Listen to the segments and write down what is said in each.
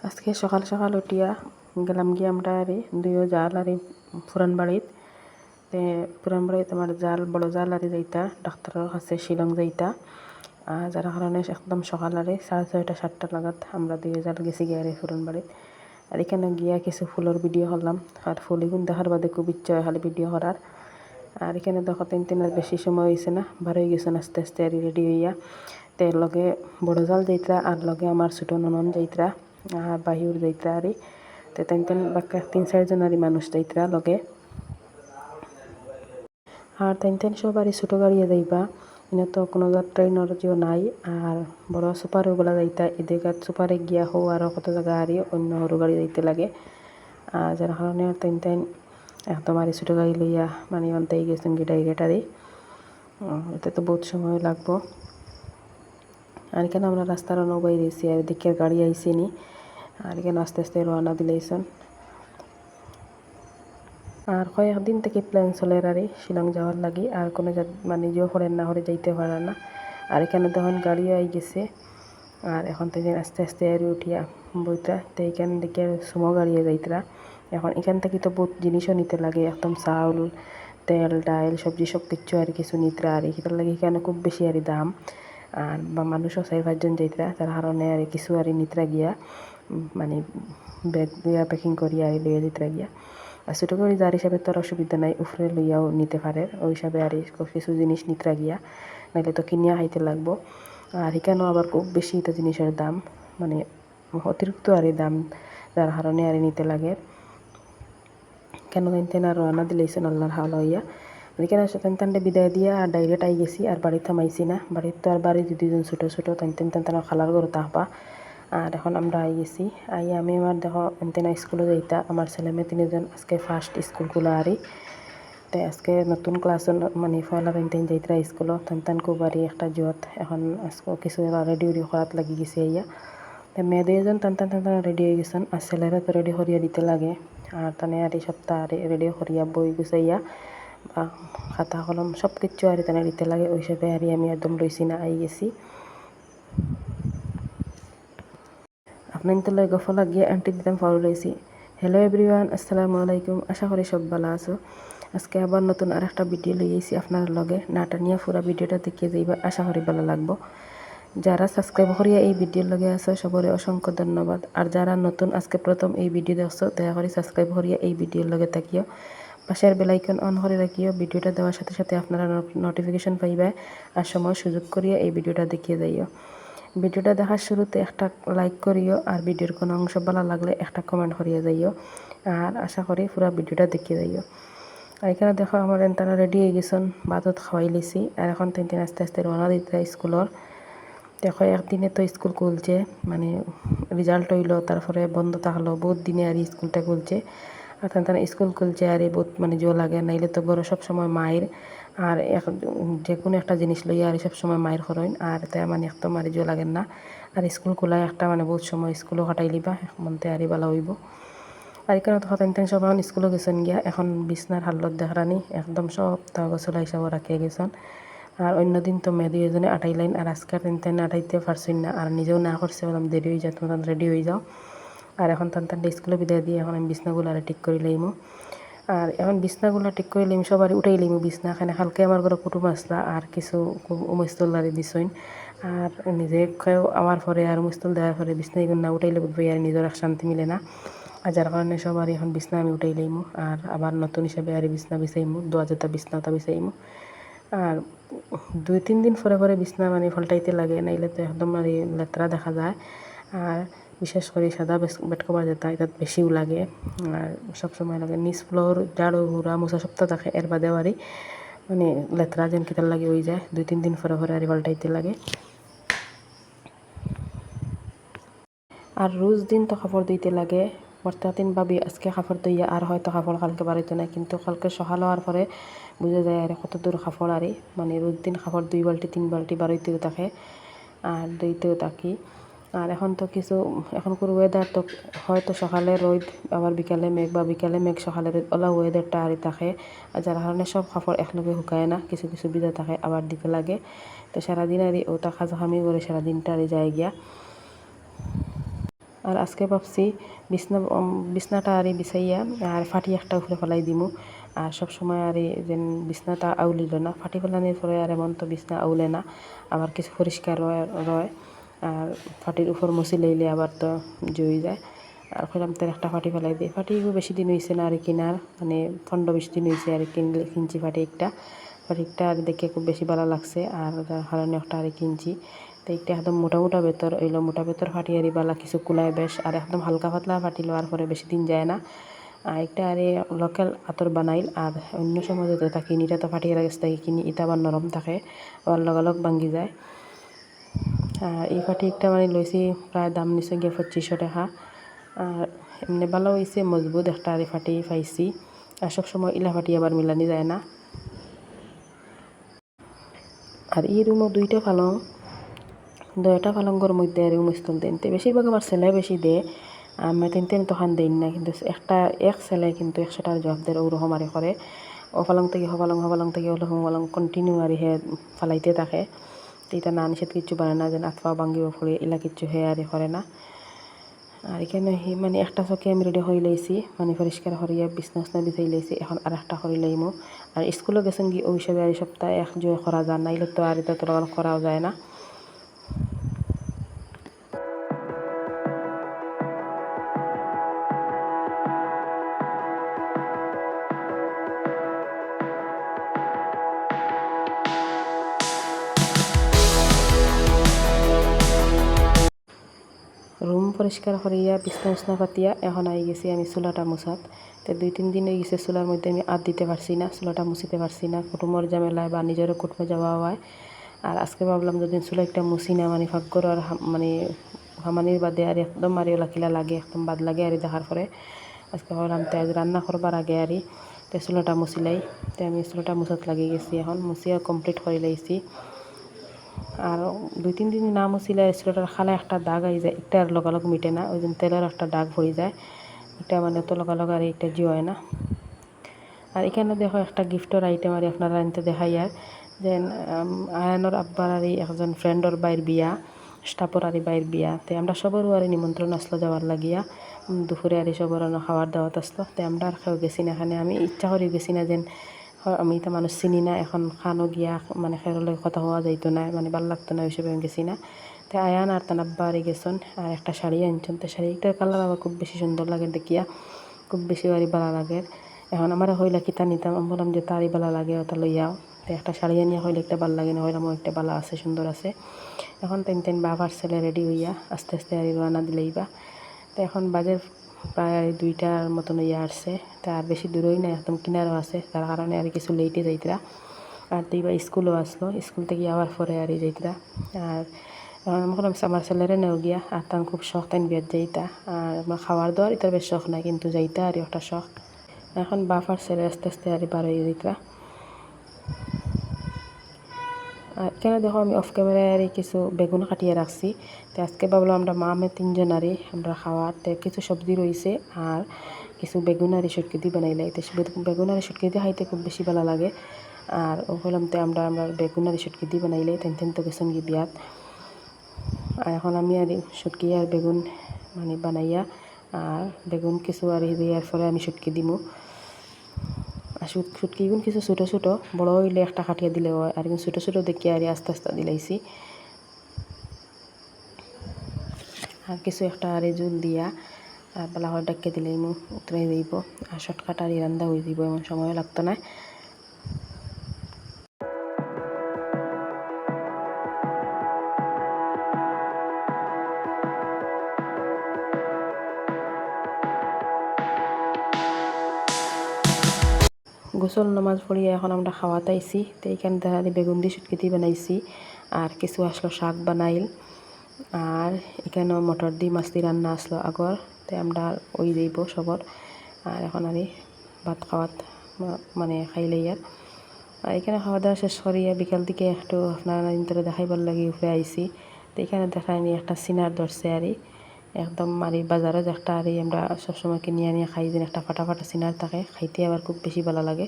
আজকে সকাল সকাল উঠিয়া গেলাম গিয়ে আমরা আরে দুইও জাল আর পুরান বাড়িত পুরান বাড়িত আমার জাল বড় জাল আরে যাইতা ডাক্তারের কাছে শিলং যাইতা যার কারণে একদম সকাল আরে 6:30 7টা নাগাদ আমরা দুইও জাল গেছি গিয়ে আরে পুরান বাড়িত। আর এখানে গিয়া কিছু ফুলের ভিডিও করলাম আর ফুল এগুন দেখার বাদে খুব ইচ্ছা হয় খালি ভিডিও করার। আর এখানে দেখো 3 আর বেশি সময় হয়েছে না, বার হয়ে গেছেন আস্তে আস্তে আর রেডি হইয়া। লগে বড় জাল যাইতরা আর লগে আমার ছোটো ননন যাইতরা আর বাহির যাইতরা আরে তেন বাক্কা 3-4 জন আরই মানুষ যাইতরা লগে। আর তেন সবারই ছোটো গাড়িয়ে যাইবা, এনে তো কোনো ট্রেনের যেও নাই। আর বড় সুপার ওগুলা যাইতা এদিকে সুপারে গিয়া হো আরও কত জায়গা আরই অন্য সরু গাড়ি যাইতে লাগে। যার কারণে তেন একদম আরই ছোটো গাড়ি লইয়া মানে অন্তাই গেছেন গি ডাইরেক্ট আরই। এতে তো বহুত সময় লাগবো। আর এখানে আমরা রাস্তার নবাই রয়েছি আর দিকের গাড়ি আইসি নি। আর এখানে আস্তে আস্তে রওনা দিলেইছেন। আর কয়েকদিন থেকে প্ল্যান চলে আরে শিলং যাওয়ার লাগি, আর কোনো মানে যেও করেন না হরে যাইতে পারে না। আর এখানে তখন গাড়িও আই গেছে। আর এখন থেকে আস্তে আস্তে আর উঠিয়া বইটা তো এইখান থেকে সুমো গাড়িয়ে যাইতরা। এখন এখান থেকে তো বহুত জিনিসও নিতে লাগে, একদম চাউল তেল ডাইল সবজি সব কিচ্ছু আর কিছু নিতরা। আর এটার লাগে এখানে খুব বেশি আর দাম। আর বা মানুষও 4-5 জন যাইতরা, যার কারণে আর কিছু আর নিতরা গিয়া মানে ব্যাগ দিয়া প্যাকিং করিয়া আর লইয়া যেতরা গিয়া। আর ছোটো করে যার হিসাবে তো আর অসুবিধা নাই, উফরে লইয়াও নিতে পারে ওই হিসাবে আর কিছু জিনিস নিতরা গিয়া, নাইলে তো কিনিয়া খাইতে লাগবো। আর এখানেও আবার খুব বেশি তো জিনিসের দাম, মানে অতিরিক্ত আর দাম, যার কারণে আর নিতে লাগে। কেন তেন আর রওনা দিলেইছেন আল্লাহর হাওলা হইয়া। এখানে তেনটানটা বিদায় দিয়া আর ডাইরেক্ট আই গেছি, আর বাড়ি থামাইছি না। বাড়ির তো আর বাড়ি দুজন ছোটো ছোটো তেন খালার ঘর তাহবা। আর এখন আমরা আই গেছি, আমি আমার দেখো তেনা স্কুলে যাইতা আমার ছেলে মেয়ে 3জন আজকে ফার্স্ট স্কুল খোলা আরই। তাই আজকে নতুন ক্লাস মানে ফয়লা তেন যাইতরা স্কুলও তেন খুব আরই একটা জোয়াত। এখন আজকে কিছু রেডি উডি করাত লাগি গেছে ইয়া। তাই মেয়ে 2জন তেন রেডি হয়ে গেছেন, আর ছেলেরা তো রেডি করিয়া দিতে লাগে। আর তানে আর এই সপ্তাহ আর রেডি করিয়া বই গুছাইয়া বা খাতা কলম সব কিছু আর তানে দিতে লাগে। ওই হিসাবে আর আমি একদম রইছি না, আই গেছি। আপনার তো লয় গফলা গিয়ে আন্টি দিতাম ফলো রয়েছি। হ্যালো এভরিওয়ান, আসসালামু আলাইকুম। আশা করি সব ভালো আছো। আজকে আবার নতুন আর একটা ভিডিও লইয়েছি আপনার লগে, নাটা নিয়ে পুরা ভিডিওটা দেখিয়ে যাইবা, আশা করি ভালো লাগবো। যারা সাবস্ক্রাইব করিয়া এই ভিডিওর লগে আছো সবরে অসংখ্য ধন্যবাদ। আর যারা নতুন আজকে প্রথম এই ভিডিও দেখছো দয়া করে সাবস্ক্রাইব করিয়া এই ভিডিওর লগে থাকিও, পাশের বেলাইকন অন করে রাখিও। ভিডিওটা দেওয়ার সাথে সাথে আপনারা নোটিফিকেশন পাইবে, আর সময় সুযোগ করিয়া এই ভিডিওটা দেখিয়ে যাইও। ভিডিওটা দেখার শুরুতে একটা লাইক করিও, আর ভিডিওর কোনো অংশ ভালো লাগলে একটা কমেন্ট করিয়া যাইও। আর আশা করি পুরো ভিডিওটা দেখিয়ে যাইও। আর এখানে দেখো আমার তারা রেডি হয়ে গেছেন, ভাতত খাওয়াই লিছি। আর এখন তিন আস্তে আস্তে রওনা দিতে স্কুলের। দেখো একদিনে তো স্কুল খুলছে, মানে রেজাল্ট হইলো তারপরে বন্ধ থাকলো, বহুত দিনে আর স্কুলটা খুলছে। আর তারা স্কুল খুলছে আর বহুত মানে জো লাগে, নাইলে তো বড় সবসময় মায়ের। আর যে কোনো একটা জিনিস লইয়া আর সবসময় মায়ের খরইন, আর তাই মানে একদম আর জো লাগেন না। আর স্কুল খোলায় একটা মানে বহুত সময় স্কুলও কাটাই লিবা, মনতে আরই ভালো হইব। আর এখানে তো তেন সব এখন স্কুলে গেছেন গিয়া, এখন বিছনার হালত দেখারানি একদম সব গছলা হিসাবে রাখিয়া গেছেন। আর অন্যদিন তো মেয়ে 2জনে আটাইলেন, আর আজকে তেন আটাইতে পারছেন না, আর নিজেও না করছে, বললাম দেরি হয়ে যায়, তোমরা রেডি হয়ে যাও। আর এখন তান স্কুলে বিদায় দিয়ে এখন আমি বিছনাগুলো আর ঠিক করে লইমু। আর এখন বিছনাগুলো ঠিক করে লইম, সবারই উঠাই লইমু বিছনা খানে। কালকে আমার ঘরে কুটুম আসলা, আর কিছু মুস্তলদারি দিছইন। আর নিজে খেয়েও আমার পরে আর মুস্তল দেওয়ার পরে বিছনা এগুলো না উঠাইলে বুঝবো আর নিজের এক শান্তি মিলে না। আর যার কারণে সবারই এখন বিছনা আমি উঠাই লইমু, আর আবার নতুন হিসাবে আর বিছনা বিছাইমু, 2 বিছনাটা বিছাইমু। আর 2-3 দিন পরে পরে বিছনা মানে ফলটাইতে লাগে, নাইলে তো একদম আর লেত্রা দেখা যায়। আর বিশেষ করে সাদা বেড কভার যেটা এটা বেশিও লাগে, আর সবসময় লাগে। নিচ ফ্লোর ঝাড়ু ঘুরা মোছা সপ্তাহ থাকে, এর বাদেও আরই মানে লেত্রা যেন কিতার লাগে হয়ে যায়, 2-3 দিন পরে পরে আর পাল্টাইতে লাগে। আর রোজ দিন তো কাপড় দিতে লাগে। বর্তাতিন ভাবি আজকে কাপড় দইয়া আর হয়তো কাপড় কালকে বাড়িতে না, কিন্তু কালকে সকাল হওয়ার পরে বোঝা যায় আর কত দূর কাপড় আরই, মানে রোজ দিন কাপড় 2 বালতি 3 বালতি বাড়িতেও থাকে, আর দইতেও থাকি। আর এখন তো কিছু এখনকার ওয়েদার তো হয়তো সকালে রোদ আবার বিকালে মেঘ, বা বিকালে মেঘ সকালে রোদ, ওলা ওয়েদারটা আরই থাকে। আর যার কারণে সব কাপড় একলগে শুকায় না, কিছু কিছু ভিজা থাকে, আবার দিতে লাগে। তো সারাদিন আরই ওটা খাজাখামি করে সারাদিনটা আরই যায় গিয়া। আর আজকে ভাবছি বিছনাটা আর বিছাইয়া আর ফাটি একটা উপরে ফেলাই দিমু। আর সবসময় আর যেন বিছনাটা আউলিল না, ফাটি ফেলানির পরে আর এমন তো বিছনা আউলে না, আবার কিছু পরিষ্কার রয়। আর ফাটির উপর মুছি লইলে আবার তো জুই যায়। আর কইলাম তার একটা ফাটি ফেলাই দিই। ফাটি বেশি দিন হয়েছে না আর কিনার, মানে 15-20 দিন হয়েছে আর কিনছি ফাটিকটা আর দেখে খুব বেশি ভালো লাগছে, আর যার কারণে একটা আর কিনছি। তো একটা একদম মোটা বেতর এইলো, মোটা বেতর ফাটি আরি বালা কিছু কুলায় বেশ, আর একদম হালকা পাতলা ফাটি লওয়ার পরে বেশি দিন যায় না। আর একটা আর লোকাল আতর বানাইল। আর অন্য সময় যেতে তা কিনিটা তো ফাটিয়ে গেছে তাকে কিনি, ইটা আবার নরম থাকে, আবার লগালগ ভাঙ্গি যায়। আর এই ফাটিকটা মানে লইছি প্রায় দাম নিছে গিয়ে 2500 টাকা। আর এমনি ভালো হয়েছে, মজবুত একটা আর ফাটি পাইছি। আর সবসময় ইলা ফাটি আবার মিলানি যায় না। আর এই রুমও দুইটা পালঙ্গর মধ্যে আর মুস্তল দেন, বেশিরভাগ আমার ছেলে বেশি দেয়, আমি তিন তখন দেন না। কিন্তু এক ছেলে কিন্তু 100 টাকার জবাব দেয়, ওরকম আর করে ও পালং থেকে হপালং থেকে ওরকম পালং কন্টিনিউ আর হে ফালাইতে থাকে। তো এটা না নিষেধ কিচ্ছু বানে না, যেন আতফা ভাঙ্গিব পড়ে এলা কিচ্ছু হে আর করে না। আর এখানে মানে একটা চকে আমি রেডি হয়ে লাইছি, মানে পরিষ্কার করিয়া বিছনা বিছাই লাইছি। এখন আর একটা করে লাইমো। আর স্কুলে গেছেন কি ওই হিসাবে আর সপ্তাহে এক জয় করা যায়, নাইলে তো আর এটা তো করাও যায় না। রুম পরিষ্কার করিয়া বিছনা পাতিয়া এখন আই গেছি আমি চুলাটা মুছাত। তো 2-3 দিন হয়ে গেছে চুলার মধ্যে আমি আর দিতে পারছি না, চুলাটা মুছিতে পারছি না, কুটুমর ঝামেলায় বা নিজেরও কুটুমে যাওয়া হয়। আর আজকে ভাবলাম যদি চুলা একটা মুছি না, মানে ভাগ্যর আর মানে হামানির বাদে আর একদম আর লাকিলা লাগে, একদম বাদ লাগে আর দেখার পরে আজকে ভাবলাম তো আজ রান্না করবার আগে আরই তো চুলাটা মুছিলাই। তো আমি চুলাটা মুছাত লাগি গেছি, এখন মুছিয়া কমপ্লিট করে লাইছি। আর 2-3 দিন না মুছিলে চুলাটার খালা একটা দাগ আই যায়, একটা আর লগালগ মিটে না, ওই দিন তেলের একটা দাগ ভরে যায়, এটা মানে তো লগালগ আর একটা জিও হয় না। আর এখানে দেখো একটা গিফটের আইটেম আর আপনারা আনতে দেখাই, আর যে আয়ানোর আব্বার আর একজন ফ্রেন্ডর বাইর বিয়া, স্টাফর আর বাইর বিয়া। তো আমরা সবারও আর নিমন্ত্রণ আসলো যাওয়ার লাগিয়া, দুপুরে আর সবার খাওয়ার দাওয়াত আসলো। তো আমরা আর খেয়েও গেছি না, এখানে আমি ইচ্ছা করে গেছি না, যেন আমি তো মানুষ চিনি না, এখন খানো গিয়া মানে খেরলে কথা হওয়া যাইতো না, মানে ভালো লাগতো না, ওই হিসেবে আমি গেছি না। তো আয়ান আর তার আব্বা আরে গেছেন, আর একটা শাড়ি আনছেন। তো শাড়িটার কালার আমার খুব বেশি সুন্দর লাগে দেখিয়া, খুব বেশি বাড়ি ভালো লাগে। এখন আমার হইলে কিতা নিতাম, আমি বললাম যে তারই ভালো লাগে ওটা লইয়াও। তো একটা শাড়ি আনিয়া হইলে একটা ভালো লাগে না, হইলাম একটা ভালো আছে, সুন্দর আছে। এখন তেন বাবার ছেলে রেডি হইয়া আস্তে আস্তে আর রান্না দিলেইবা। তো এখন বাজে প্রায় 2টার মতন ইয়ে আসছে। তা আর বেশি দূরই না, একদম কিনারও আছে, তার কারণে আর কিছু লেটে যাইতরা। আর দুইবার স্কুলও আসলো, স্কুল থেকে আবার পরে আর যাইতরা। আর আমার ছেলেরে নেও গিয়া, আর তার খুব শখ, তাই বিয়াত যাইতা। আর আমার খাওয়ার দাওয়ার এটার বেশ শখ নাই, কিন্তু যাইতা আর একটা শখ। এখন বাপার ছেলে আস্তে আস্তে আর বার হয়ে যাইতরা। আর এখানে দেখো আমি অফ ক্যামেরায় আর কিছু বেগুন কাটিয়ে রাখছি। তো আজকে ভাবলাম আমরা মা আমি 3জন আরই আমরা খাওয়ার, তো কিছু সবজি রয়েছে আর কিছু বেগুন আর সুটকি বানাইলাই। তো বেগুন আর সুটকি দিয়ে খাইতে খুব বেশি ভালো লাগে। আর ও বললাম তো আমরা বেগুন আর সুটকি বানাইলাই, তেন তো গেছেন কি বিয়াত। আর এখন আমি আর সুটকি আর বেগুন মানে বানাইয়া, আর বেগুন কিছু আর দেওয়ার পরে আমি সুটকি দিমু। আর শুটকিগুন কিছু ছোটো ছোটো, বড় হইলে একটা কাটিয়া দিলে হয়, আর কিন্তু ছোটো ছোটো দেখিয়ে আর আস্তে আস্তে দিলাইছি। আর কিছু একটা আর জুল দিয়া আর বেলা হয় ডাকিয়ে দিলে উতরাই যাইব, আর শর্টকাট আর রান্না হয়ে যাব, এমন সময় লাগতো না। গোসল নামাজ পড়িয়া এখন আমরা খাওয়াতে আইছি। তো এইখানে দেখা বেগুন দিয়ে শুটকি বানাইছি, আর কিছু আসলো শাক বানাইল, আর এখানে মটর দিয়ে মাছ দিয়ে রান্না আসলো আগর। তো আমরা ওই যাইব সবর। আর এখন আমি ভাত খাওয়াত মানে খাইলে আর এখানে খাওয়া দাওয়া শেষ করিয়া বিকাল দিকে একটু আপনার ইন্টারে দেখাইবার লাগি উপরে আইছি। তো এখানে দেখায়নি একটা সিনার ধরছে আরই, একদম আরই বাজারে একটা আরই আমরা সবসময় কিনে আনিয়ে খাই, যেন একটা ফাটা ফাটা সিনার থাকে, খাইতে আবার খুব বেশি ভালো লাগে।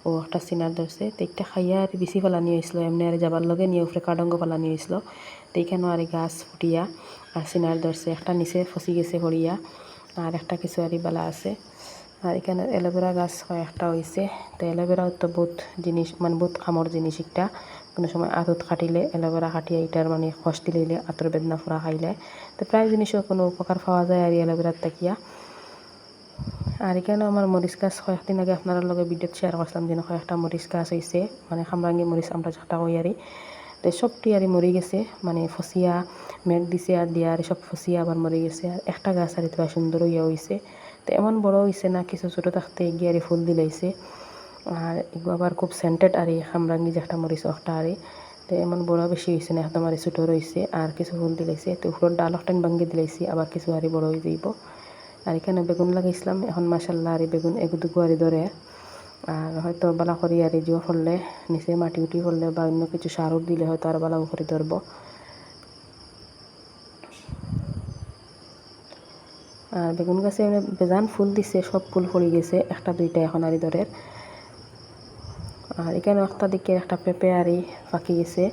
ও একটা সিনার ধরছে, তো একটা খাইয়া আর বেশি ফেলানি হয়েছিল, এমনি আর যাবার লগে নিয়ে উপরে কাডঙ্গ ফেলানি হয়েছিল। তো এখানেও আর গাছ ফুটিয়া আর সিনার ধরছে, একটা নিচে ফসি গেছে হরিয়া আর একটা কিছু আর বালা আছে। আর এখানে অ্যালোভেরা গাছ কয়েকটা হয়েছে। তো অ্যালোভেরাও তো বহুত জিনিস মানে বহুত কামর জিনিস, একটা কোনো সময় আঁতত কাটিলে অ্যালোভেরা কাটিয়ে এটার মানে খস দিলে আঁতর বেদনা ফুরা খাইলে তো প্রায় জিনিসও কোনো উপকার পাওয়া যায় আর অ্যালোভেরার তাকিয়া। আর এখানে আমার মরিচ গাছ কয়েকদিন আগে আপনার লগে ভিডিওত শেয়ার করছিলাম, যেন কয়েকটা মরিচ গাছ হয়েছে, মানে খামরাঙ্গি মরিচ আমরা যেটা কই আরি। তো সবটি আর মরে গেছে, মানে ফসিয়া মেঘ দিছে আর দিয়া আর সব ফসিয়া আবার মরে গেছে। আর একটা গাছ আর এটা সুন্দর হইয়া হয়েছে, তো এমন বড় হয়েছে না, কিছু ছোটো থাকতে গিয়ে আর ফুল দিলাইছে। আর এগুলো আবার খুব সেন্টেড আর খামরাঙ্গি যে একটা মরিচ একটা আরে, তো এমন বড় বেশি হয়েছে না, একদম আর ছোটো রয়েছে আর কিছু ফুল দিলাইছে। তো উপর ডাল একটা ভাঙ্গি দিলাইছি, আবার কিছু আরে বড় হয়ে যাইব। আর এখানে বেগুন লাগাইছিলাম, এখন মাসাল্লাহ আর বেগুন এগুদুগু আরে ধরে। আর হয়তো বালা করি আর জিও ফললে নিচে মাটি উঠি ফললে বা অন্য কিছু সার দিলে হয়তো আর বালা করে ধরব। আর বেগুন গাছে বেজান ফুল দিছে, সব ফুল ফড়ি গেছে, একটা দুইটা এখন আরি ধরে। আর এখানে একটা দিকে একটা পেঁপে আরি পাকি গেছে।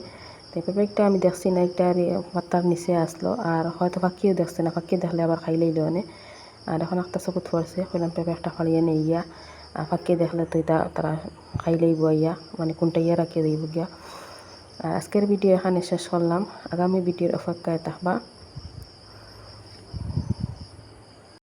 তো পেঁপেটা আমি দেখছি না, একটা আরি পাতার নিচে আসলো, আর হয়তো পাকিও দেখছে না, পাকি দেখলে আবার খাইলেই লনে। আর এখন একটা চকুত পড়ছে, কইলাম পেঁপে একটা ফাড়িয়ে নেই গিয়া, আর পাকি দেখলে তো এটা তারা খাইলেই বইয়া, মানে কোনটা ইয়া রাখিয়ে দিব গিয়া। আর আজকের ভিডিও এখানে শেষ করলাম, আগামী ভিডিওর অপেক্ষায় থাকবা।